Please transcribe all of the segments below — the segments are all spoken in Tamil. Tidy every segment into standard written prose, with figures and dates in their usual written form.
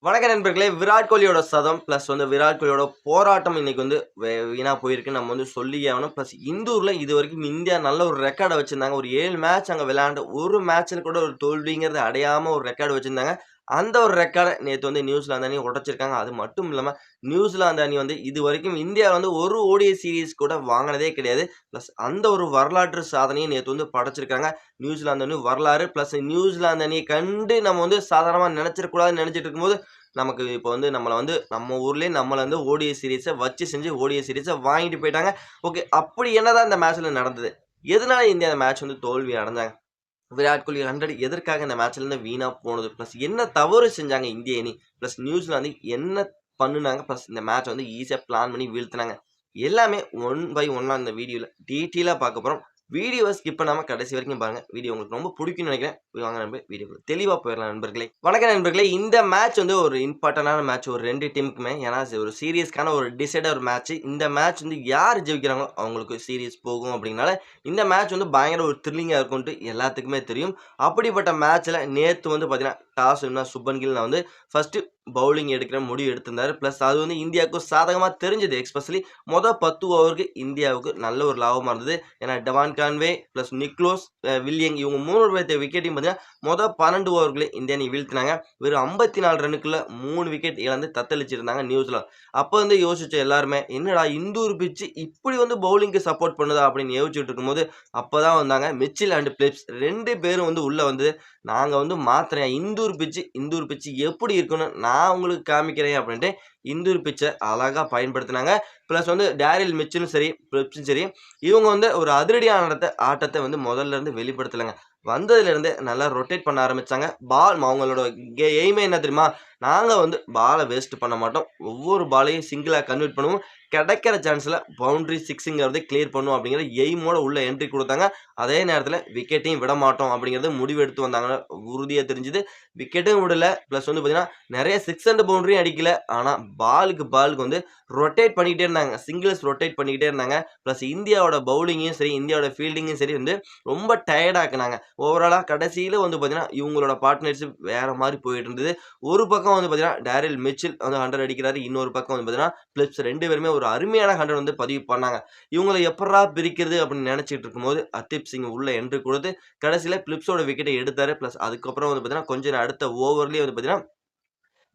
வணக்க நண்பர்களே! விராட் கோலியோட சதம் பிளஸ் விராட் கோலியோட போராட்டம் இன்னைக்கு வீணா போயிருக்குன்னு நம்ம சொல்லியே ஆகணும். பிளஸ் இந்தூர்ல இதுவரைக்கும் இந்தியா நல்ல ஒரு ரெக்கார்ட வச்சிருந்தாங்க. ஒரு 7 மேட்ச் அங்க விளையாண்டு, ஒரு மேட்ச்ல கூட ஒரு தோல்விங்கிறது அடையாம ஒரு ரெக்கார்ட் வச்சிருந்தாங்க. அந்த ஒரு ரெக்கார்ட நேத்து நியூசிலாந்து அணி உடைச்சிருக்காங்க. அது மட்டும் இல்லாம நியூசிலாந்து அணி இதுவரைக்கும் இந்தியால ஒரு ஓடிஐ சீரிஸ் கூட வாங்குனதே கிடையாது. பிளஸ் அந்த ஒரு வரலாற்று சாதனைய நேத்து படைச்சிருக்காங்க. நியூசிலாந்து அணி வரலாறு பிளஸ் நியூசிலாந்து அணிய கண்டு நம்ம சாதாரணமா நெனச்சிடக்கூடாதுன்னு நெனச்சிட்டு இருக்கும்போது நமக்கு இப்போ நம்மள நம்ம ஊர்லயே நம்மள ஓடிஐ சீரிஸ வச்சு செஞ்சு ஓடிஐ சீரிஸ வாங்கிட்டு போயிட்டாங்க. ஓகே. அப்படி என்னதான் இந்த மேட்ச்ல நடந்தது? எதனால இந்தியா அந்த மேட்ச் தோல்வி அடைஞ்சாங்க? விராட் கோலி 100 எதற்காக இந்த மேட்ச்லேருந்து வீணா போனது? பிளஸ் என்ன தவறு செஞ்சாங்க இந்திய அணி? பிளஸ் நியூசிலாந்து என்ன பண்ணுனாங்க? பிளஸ் இந்த மேட்ச் ஈஸியா பிளான் பண்ணி வீழ்த்துனாங்க. எல்லாமே ஒன் பை ஒன்னா இந்த வீடியோல டீட்டெயிலா பார்க்க போறோம். வீடியோவ ஸ்கிப் பண்ணாம கடைசி வரைக்கும் பாருங்க. வீடியோ உங்களுக்கு ரொம்ப புடிக்கும்னு நெனைக்கிறேன். வாங்க நம்ம வீடியோக்குள்ள தெளிவா போயிரலாம் நண்பர்களே. வணக்கம் நண்பர்களே. இந்த மேட்ச் ஒரு இம்பார்ட்டன்டான மேட்ச் ஒரு 2 டீமுக்குமே. ஏன்னா ஒரு சீரியஸ்க்கான ஒரு டிசைடர் ஒரு மேட்ச். இந்த மேட்ச் யார் ஜெயிக்கிறாங்களோ அவங்களுக்கு சீரிஸ் போகும் அப்படிங்கனால இந்த மேட்ச் பயங்கர ஒரு த்ரில்லிங்கா இருக்கும்ட்டு எல்லாத்துக்குமே தெரியும். அப்படிப்பட்ட மேட்ச்ல நேத்து பார்த்தீங்கன்னா, டாஸ் வின்னா சுப்மன் கில் ஃபர்ஸ்ட் பவுலிங் எடுக்கிற முடிவு எடுத்திருந்தாரு. பிளஸ் அது இந்தியாவுக்கு சாதகமா தெரிஞ்சது. எஸ்பெஷலி மொத 10 ஓவருக்கு இந்தியாவுக்கு நல்ல ஒரு லாபமா இருந்தது. ஏன்னா டெவான் கான்வே பிளஸ் நிக்லோஸ் வில்லியங் இவங்க 3 பேர்த்த விக்கெட்டையும் பார்த்தீங்கன்னா, மொத 12 ஓவர்களே இந்திய அணி வீழ்த்தினாங்க. வெறும் 54 ரன்னுக்குள்ள 3 விக்கெட் இழந்து தத்தளிச்சிருந்தாங்க நியூசிலாந்து. அப்ப யோசிச்ச எல்லாருமே, என்னடா இந்தூர் பிட்ச் இப்படி பவுலிங்க்கு சப்போர்ட் பண்ணுதா அப்படின்னு யோசிச்சுட்டு இருக்கும்போது, அப்பதான் வந்தாங்க மிச்சில் அண்ட் பிலிப்ஸ் 2 பேரும் உள்ள வந்து, நாங்க மாத்துறேன். இந்தூர் பிட்ச் எப்படி இருக்குன்னு நான் உங்களுக்கு காமிக்கிறேன் அப்படின்ட்டு இந்தூர் பிட்ச அழகா பயன்படுத்தினாங்க. பிளஸ் டேரில் மிச்சலும் சரி, பிலிப்ஸும் சரி, இவங்க ஒரு அதிரடியான ஆட்டத்த முதல்ல இருந்து வெளிப்படுத்தலங்க. வந்ததுல இருந்து நல்லா ரொட்டேட் பண்ண ஆரம்பிச்சாங்க. பால் அவங்களோட எய்மே என்ன தெரியுமா? நாங்க பால வேஸ்ட் பண்ண மாட்டோம். ஒவ்வொரு பாலையும் சிங்கிளா கன்வெர்ட் பண்ணுவோம். கிடைக்கிற சான்ஸ்ல பவுண்டரி சிக்ஸ்ங்கிறத கிளியர் பண்ணுவோம் அப்படிங்கிற எய்மோட உள்ள என்ட்ரி குடுத்தாங்க. அதே நேரத்துல விக்கெட்டையும் விட மாட்டோம் அப்படிங்கிறத முடிவு எடுத்து வந்தாங்க. உறுதியா தெரிஞ்சது. விக்கெட்டும் விடல. பிளஸ் பார்த்தீங்கன்னா, நெறைய 6 அண்ட் பவுண்டரியும் அடிக்கல. ஆனா பாலுக்கு ரொட்டேட் பண்ணிக்கிட்டே இருந்தாங்க. சிங்கிள்ஸ் ரொட்டேட் பண்ணிக்கிட்டே இருந்தாங்க. பிளஸ் இந்தியாவோட பவுலிங்கையும் சரி, இந்தியாவோட ஃபீல்டிங்கும் சரி ரொம்ப டயர்டா ஆக்குனாங்க. ஓவராலா கடைசியில பார்த்தீங்கன்னா, இவங்களோட பார்ட்னர்ஷிப் வேற மாரி போயிட்டு இருந்தது. ஒரு பக்கம் பார்த்தீங்கன்னா, டேரில் மிச்சல் 100 அடிக்கிறாரு. இன்னொரு பக்கம் பார்த்தீங்கன்னா, பிலிப்ஸ் 2 பேருமே ஒரு அருமையான 100 பதிவு பண்ணாங்க. இவங்கள எப்புட்றா பிரிக்கிறது அப்படின்னு நெனச்சிட்டு இருக்கும்போது, ஹர்தீப் சிங் உள்ள என்ட்ரி குடுத்து, கடைசியில பிலிப்ஸோட விக்கெட்ட எடுத்தாரு. பிளஸ் அதுக்கப்புறம் பார்த்தீங்கன்னா, கொஞ்ச நேரம் அடுத்த ஓவர்லயே பார்த்தீங்கன்னா,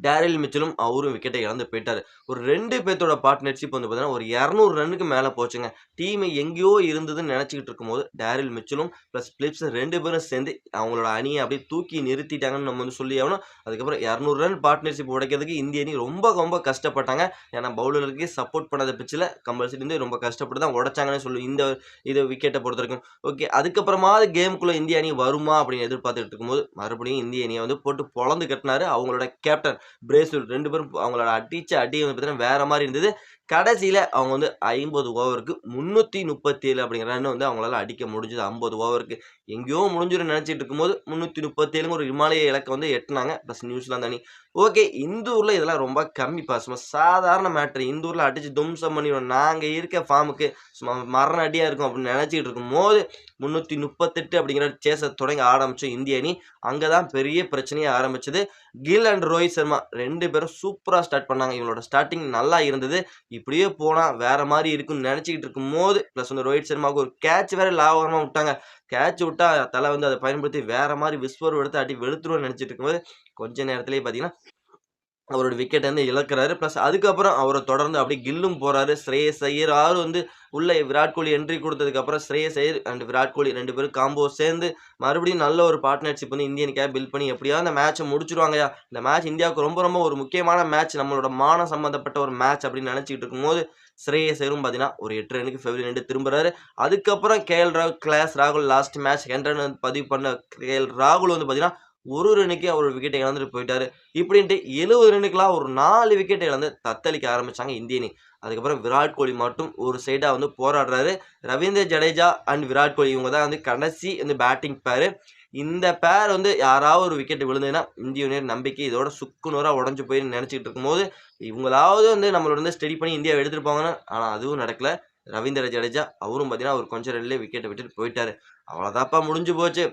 டேரில் மிச்சலும் அவரும் விக்கெட்ட இழந்து போயிட்டாரு. ஒரு 2 பேத்தோட பார்ட்னர்ஷிப் பார்த்தீங்கன்னா, ஒரு 200 ரன்னுக்கு மேல போச்சுங்க. டீம் எங்கேயோ இருந்ததுன்னு நெனச்சுக்கிட்டு இருக்கும்போது, டேரில் மிச்சலும் பிளஸ் பிலிப்ஸ் 2 பேரும் சேர்ந்து அவங்களோட அணிய அப்படியே தூக்கி நிறுத்திட்டாங்கன்னு நம்ம சொல்லி ஆகணும். அதுக்கப்புறம் 200 ரன் பார்ட்னர்ஷிப் உடைக்கிறதுக்கு இந்திய அணி ரொம்ப ரொம்ப கஷ்டப்பட்டாங்க. ஏன்னா பவுலருக்கு சப்போர்ட் பண்ணாத பிட்ச்ல கம்பல்சரி ரொம்ப கஷ்டப்பட்டு தான் உடைச்சாங்கன்னு இது விக்கெட்ட பொறுத்தவரைக்கும். ஓகே. அதுக்கப்புறமாவது கேம்க்குள்ள இந்திய அணி வருமா அப்படின்னு எதிர்பார்த்துட்டு இருக்கும்போது, மறுபடியும் இந்திய அணிய போட்டு பொளந்து கட்டுனாரு அவங்களோட கேப்டன் பிரேசில் 2 பேரும் அவங்களோட அடிச்ச அடி பார்த்தீங்கன்னா வேற மாரி இருந்தது. கடைசியில அவங்க 50 ஓவருக்கு 337 அப்படிங்கிற ரன் அவங்களால அடிக்க முடிஞ்சது 50 ஓவருக்கு. எங்கேயோ முடிஞ்சிரும்னு நெனச்சிட்டு இருக்கும்போது 337ங்க ஒரு இமாலய இலக்க எட்டுனாங்க. பிளஸ் நியூசிலாந்து அணி. ஓகே. இந்தூர்ல இதெல்லாம் ரொம்ப கம்மிப்பா. சும்மா சாதாரண மேட்டர். இந்தூர்ல அடிச்சு தும்சம் பண்ணிருவோம். நாங்க இருக்க ஃபார்முக்கு சும்மா மரண அடியா இருக்கும் அப்படின்னு நெனச்சிட்டு இருக்கும்போது 338 அப்படிங்கிற சேஸ தொடங்கி ஆரம்பிச்ச இந்திய அணி. அங்க தான் பெரிய பிரச்சனையே ஆரம்பிச்சது. கில் அண்ட் ரோஹித் சர்மா 2 பேரும் சூப்பரா ஸ்டார்ட் பண்ணாங்க. இவங்களோட ஸ்டார்ட்டிங் நல்லா இருந்தது. இப்படியே போனா வேற மாரி இருக்கும்னு நெனச்சுக்கிட்டு இருக்கும்போது, பிளஸ் ரோஹித் சர்மாவுக்கு ஒரு கேட்ச் வேற லாபகரமா விட்டாங்க. கேட்ச் விட்டா தல அத பயன்படுத்தி வேற மாரி விஸ்வரூபம் எடுத்து அடி வெளுத்துருவேன்னு நெனச்சுட்டு இருக்கும்போது, கொஞ்ச நேரத்திலேயே பார்த்தீங்கன்னா அவரோட விக்கெட்ட இழக்கிறாரு. பிளஸ் அதுக்கப்புறம் அவர தொடர்ந்து அப்படியே கில்லும் போறாரு. ஸ்ரேயஸ் ஐயர் உள்ள விராட் கோலி என்ட்ரி குடுத்ததுக்கப்புறம் ஸ்ரேயஸ் ஐயர் அண்ட் விராட் கோலி 2 பேரும் காம்போ சேர்ந்து மறுபடியும் நல்ல ஒரு பார்ட்னர்ஷிப் இந்திய அணிக்காக பில்ட் பண்ணி எப்படியாவது அந்த மேட்ச முடிச்சுருவாங்கய்யா. இந்த மேட்ச் இந்தியாவுக்கு ரொம்ப ரொம்ப ஒரு முக்கியமான மேட்ச். நம்மளோட மானம் சம்பந்தப்பட்ட ஒரு மேட்ச் அப்படின்னு நெனச்சுக்கிட்டு இருக்கும்போது, ஸ்ரேயஸ் ஐயரும் பார்த்தீங்கன்னா, ஒரு 8 ரன்னுக்கு ஃபெவிலியன் நின்று திரும்புறாரு. அதுக்கப்புறம் கேஎல் ராகுல் லாஸ்ட் மேட்ச் 2 ரன் பதிவு பண்ண கேஎல் ராகுல் பார்த்தீங்கன்னா, ஒரு ரன்னுக்கே அவர் விக்கெட்ட இழந்துட்டு போயிட்டாரு. இப்படின்ட்டு 70 ரன்னுக்குலாம் ஒரு 4 விக்கெட் இழந்து தத்தளிக்க ஆரம்பிச்சாங்க இந்திய அணி. அதுக்கப்புறம் விராட் கோலி மட்டும் ஒரு சைடா போராடுறாரு. ரவீந்திர ஜடேஜா அண்ட் விராட் கோலி இவங்க தான் கடைசி பேட்டிங் பேரு. இந்த பேர் யாராவது ஒரு விக்கெட் விழுந்ததுன்னா, இந்திய அணியோட நம்பிக்கை இதோட சுக்குநூறா உடைஞ்சு போயிரும்னு நெனச்சுக்கிட்டு இருக்கும்போது, இவங்களாவது நம்மளோட ஸ்டெடி பண்ணி இந்தியாவ எடுத்துட்டு போவாங்கன்னு, ஆனா அதுவும் நடக்கல. ரவீந்திர ஜடேஜா அவரும் பார்த்தீங்கன்னா, ஒரு கொஞ்ச ரன்லயே விக்கெட்ட விட்டுட்டு போயிட்டாரு. அவ்வளோதான்ப்பா முடிஞ்சு போச்சு.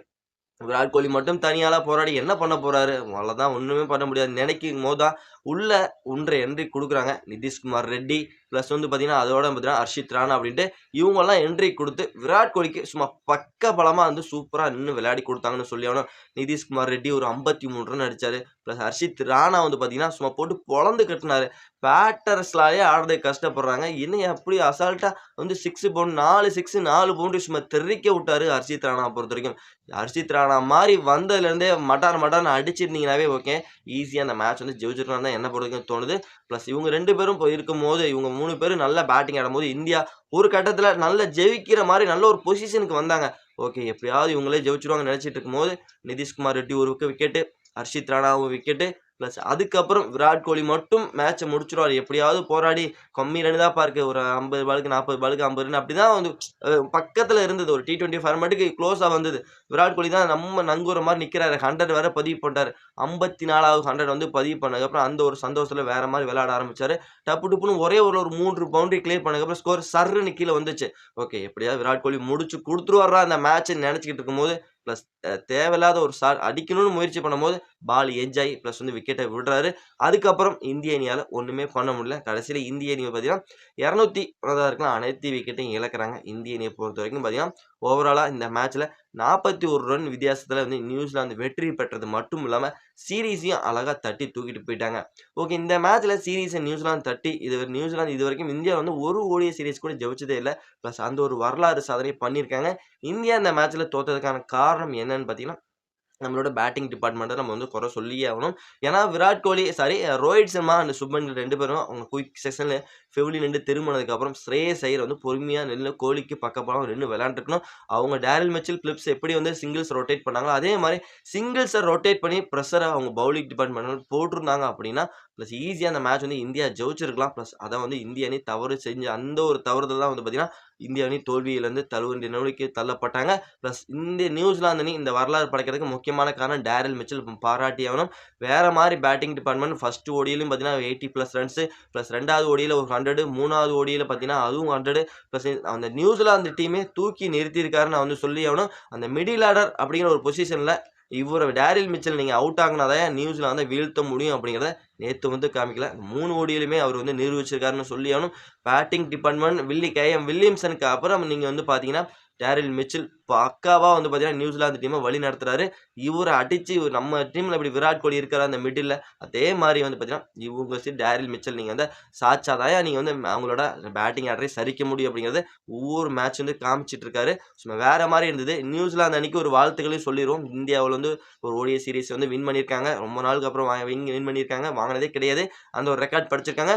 விராட் கோலி மட்டும் தனியாளா போராடி என்ன பண்ண போறாரு? அவ்வளோதான் ஒண்ணுமே பண்ண முடியாது. நினைக்கும்போது தான் உள்ள 1 என்ட்ரி குடுக்குறாங்க. நிதிஷ்குமார் ரெட்டி பிளஸ் வந்து பார்த்தீங்கன்னா, அதோட பார்த்தீங்கன்னா ஹர்ஷித் ராணா அப்படின்ட்டு இவங்கலாம் என்ட்ரி குடுத்து விராட் கோலிக்கு சும்மா பக்கபலமா வந்து சூப்பரா நின்னு விளையாடி குடுத்தாங்கன்னு சொல்லி ஆகணும். நிதிஷ்குமார் ரெட்டி ஒரு 53 ரன் அடிச்சாரு. பிளஸ் ஹர்ஷித் ராணா வந்து பார்த்தீங்கன்னா, சும்மா போட்டு பொளந்து கட்டுனாரு. பேட்டர்ஸ்லாலே ஆடுறதுக்கு கஷ்டப்படுறாங்க. என்னைய அப்படி அசால்ட்டா வந்து 6 பவுண்ட் 4 6 4 பவுண்டரி சும்மா தெறிக்க விட்டாரு ஹர்ஷித் ராணாவ பொறுத்தவரைக்கும். ஹர்ஷித் ராணா மாரி வந்ததுலேருந்தே மட்டார் மட்டார்ன்னு அடிச்சிருந்தீங்கன்னாவே ஓகே. ஈஸியா அந்த மேட்ச் வந்து ஜெயிச்சிருக்கலாம்னு தான் என்ன பொறுத்தவரைக்கும் தோணுது. பிளஸ் இவங்க 2 பேரும் இருக்கும்போது, இவங்க 3 பேரும் நல்லா பேட்டிங் ஆடும்போது, இந்தியா ஒரு கட்டத்தில நல்லா ஜெயிக்கிற மாரி நல்ல ஒரு பொசிஷனுக்கு வந்தாங்க. ஓகே எப்படியாவது இவங்களே ஜெயிச்சுருவாங்கன்னு நெனச்சிட்டு இருக்கும்போது, நிதிஷ்குமார் ரெட்டி ஒரு விக்கெட்டு, ஹர்ஷித் ராணா ஒரு விக்கெட்டு, பிளஸ் அதுக்கப்புறம் விராட் கோலி மட்டும் மேட்ச முடிச்சுருவாரு. எப்படியாவது போராடி கம்மி ரன் தான்ப்பா இருக்கு. ஒரு 50 பாலுக்கு 40 பாலுக்கு 50 ரன் அப்படிதான் வந்து பக்கத்துல இருந்தது. ஒரு T20 ஃபார்மேட்டுக்கு க்ளோஸா வந்தது. விராட் கோலி தான் நம்ம நங்கூர மாரி நிக்கிறாரு. 100 வேற பதிவு பண்ணிட்டாரு. 54வது 100 வந்து பதிவு பண்ணதுக்கப்புறம் அந்த ஒரு சந்தோஷத்துல வேற மாரி விளையாட ஆரம்பிச்சாரு. டப்பு டுப்புன்னு ஒரே ஓவர்ல ஒரு 3 பவுண்டரி கிளியர் பண்ணதுக்கப்புறம் ஸ்கோர் சர்ருன்னு கீழ வந்துச்சு. ஓகே எப்படியாவது விராட் கோலி முடிச்சு குடுத்துருவார்றா இந்த மேட்ச்ன்னு நெனச்சுக்கிட்டு இருக்கும்போது, பிளஸ் தேவையில்லாத ஒரு ஷாட் அடிக்கணும்னு முயற்சி பண்ணும்போது, பால் எட்ஜ் ஆயி பிளஸ் வந்து விக்கெட்ட விடுறாரு. அதுக்கப்புறம் இந்திய அணியால ஒண்ணுமே பண்ண முடியல. கடைசியில இந்திய அணி பார்த்தீங்கன்னா, 200 இருக்கலாம் அனைத்து விக்கெட்டையும் இழக்குறாங்க. இந்திய அணிய பொறுத்தவரைக்கும் பார்த்தீங்கன்னா, ஓவராலா இந்த மேட்ச்ல 41 ரன் வித்தியாசத்துல வந்து நியூசிலாந்து வெற்றி பெற்றது மட்டும் இல்லாம, சீரிஸையும் அழகா தட்டி தூக்கிட்டு போயிட்டாங்க. ஓகே இந்த மேட்ச்ல சீரிஸ நியூசிலாந்து தட்டி நியூசிலாந்து இதுவரைக்கும் இந்தியா வந்து ஒரு ஓடிஐ சீரிஸ் கூட ஜெயிச்சதே இல்ல. பிளஸ் அந்த ஒரு வரலாறு சாதனை பண்ணியிருக்காங்க. இந்தியா இந்த மேட்ச்ல தோத்ததுக்கான காரணம் என்னன்னு பார்த்தீங்கன்னா, நம்மளோட பேட்டிங் டிபார்ட்மெண்ட்ட நம்ம வந்து குறை சொல்லியே ஆகணும். ஏன்னா, விராட் கோலி சாரி ரோஹித் சர்மா அண்ட் சுப்மன் கில் 2 பேரும் அவங்க குயிக் செஷன்ல ஃபெவிலி நின்று திரும்புனதுக்கப்புறம் ஸ்ரேயஸ் ஐயர் வந்து பொறுமையா நின்னு கோலிக்கு பக்கபலமா நின்னு விளையாண்டுருக்கணும். அவங்க டேரில் மிச்சல், பிலிப்ஸ் எப்படி வந்து சிங்கிள்ஸ் ரொட்டேட் பண்ணாங்களோ, அதே மாரி சிங்கிள்ஸ ரொட்டேட் பண்ணி பிரஷர அவங்க பவுலிங் டிபார்ட்மெண்ட் போட்டிருந்தாங்க அப்படின்னா, பிளஸ் ஈஸியா அந்த மேட்ச் வந்து இந்தியா ஜெயிச்சிருக்கலாம். பிளஸ் அத வந்து இந்திய அணி தவறு செஞ்ச அந்த ஒரு தவறுதல் தான் வந்து பார்த்தீங்கன்னா, இந்திய அணி தோல்வியிலிருந்து தழுவிய நிலைக்கு தள்ளப்பட்டாங்க. பிளஸ் இந்த நியூசிலாந்து அணி இந்த வரலாறு படைக்கிறதுக்கு முக்கியமான காரணம் டேரில் மிச்சல் பாராட்டியாகணும். வேற மாரி பேட்டிங் டிபார்ட்மெண்ட் ஃபர்ஸ்ட் ஓடியிலும் பார்த்தீங்கன்னா 80+ ரன்ஸ் பிளஸ் 2வது ஓடியில ஒரு 100 3வது ஓடியில பார்த்தீங்கன்னா அதுவும் 100 பிளஸ் அந்த நியூசிலாந்து டீமே தூக்கி நிறுத்தியிருக்காருன்னு நான் வந்து சொல்லி ஆகணும். அந்த மிடில் ஆர்டர் அப்படிங்கிற ஒரு பொசிஷன்ல இவர டேரில் மிச்சல் நீங்க அவுட் ஆகுனா தான் நியூசிலாந்த வீழ்த்த முடியும் அப்படிங்கிறத நேத்து வந்து காமிக்கல. 3 ஓடியிலுமே அவர் வந்து நிரூபிச்சிருக்காருன்னு சொல்லி ஆகணும். பேட்டிங் டிபார்ட்மெண்ட் KM வில்லியம்சனுக்கு அப்புறம் நீங்க வந்து பார்த்தீங்கன்னா, டேரில் மிச்சல் பக்காவா வந்து பார்த்தீங்கன்னா, நியூசிலாந்து டீம வழி நடத்துறாரு. இவர அடிச்சு நம்ம டீம்ல எப்படி விராட் கோலி இருக்காரா அந்த மிடில்ல, அதே மாரி வந்து பார்த்தீங்கன்னா, இவங்க டேரில் மிச்சல் நீங்க வந்து சாச்சா தான்யா நீங்க வந்து அவங்களோட பேட்டிங் ஆர்டரை சரிக்க முடியும் அப்படிங்கிறத ஒவ்வொரு மேட்ச் வந்து காமிச்சிட்டு இருக்காரு. சும்மா வேற மாரி இருந்தது. நியூசிலாந்து அணிக்கு ஒரு வாழ்த்துக்களையும் சொல்லிருவோம். இந்தியாவுல வந்து ஒரு ஓடிஐ சீரிஸ் வந்து வின் பண்ணியிருக்காங்க. ரொம்ப நாளுக்கு அப்புறம் வின் பண்ணியிருக்காங்க. வாங்குனதே கிடையாது. அந்த ஒரு ரெக்கார்ட் படிச்சிருக்காங்க.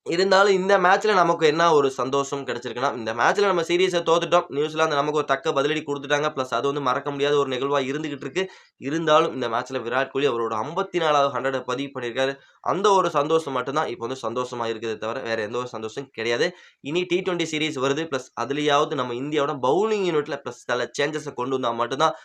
இருந்தாலும் இந்த மேட்ச்ல நமக்கு என்ன ஒரு சந்தோஷம் கிடைச்சிருக்குன்னா, இந்த மேட்ச்ல நம்ம சீரிஸ தோத்துட்டோம். நியூசிலாந்து நமக்கு ஒரு தக்க பதிலடி குடுத்துட்டாங்க. பிளஸ் அது வந்து மறக்க முடியாத ஒரு நிகழ்வா இருந்துகிட்டு இருக்கு. இருந்தாலும் இந்த மேட்ச்ல விராட் கோலி அவரோட 54வது 100 பதிவு பண்ணியிருக்காரு. அந்த ஒரு சந்தோஷம் மட்டும் தான் இப்போ வந்து சந்தோஷமா இருக்குதே தவிர, வேற எந்த ஒரு சந்தோஷம் கிடையாது. இனி T20 சீரிஸ் வருது. பிளஸ் அதுலயாவது நம்ம இந்தியாவோட பவுலிங் யூனிட்ல பிளஸ் சில சேஞ்சஸ கொண்டு வந்தா மட்டும் தான்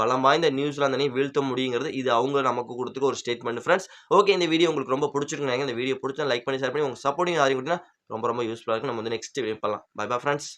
பலம் வாய்ந்த நியூசிலாந்து அணிய வீழ்த்த முடியுங்கிறது. இது அவங்க நமக்கு குடுத்துருக்க ஒரு ஸ்டேட்மெண்ட் ஃபிரெண்ட்ஸ். ஓகே இந்த வீடியோ உங்களுக்கு ரொம்ப புடிச்சிருக்கும்னு நினைக்கிறேன். இந்த வீடியோ புடிச்சா லைக் பண்ணி, ஷேர் பண்ணி உங்க சப்போர்ட்டிங் ஆதரவு குடுத்தீங்கன்னா ரொம்ப ரொம்ப யூஸ்ஃபுல்லா இருக்கும். நம்ம வந்து நெக்ஸ்ட் வீடியோ பார்க்கலாம். Bye bye friends.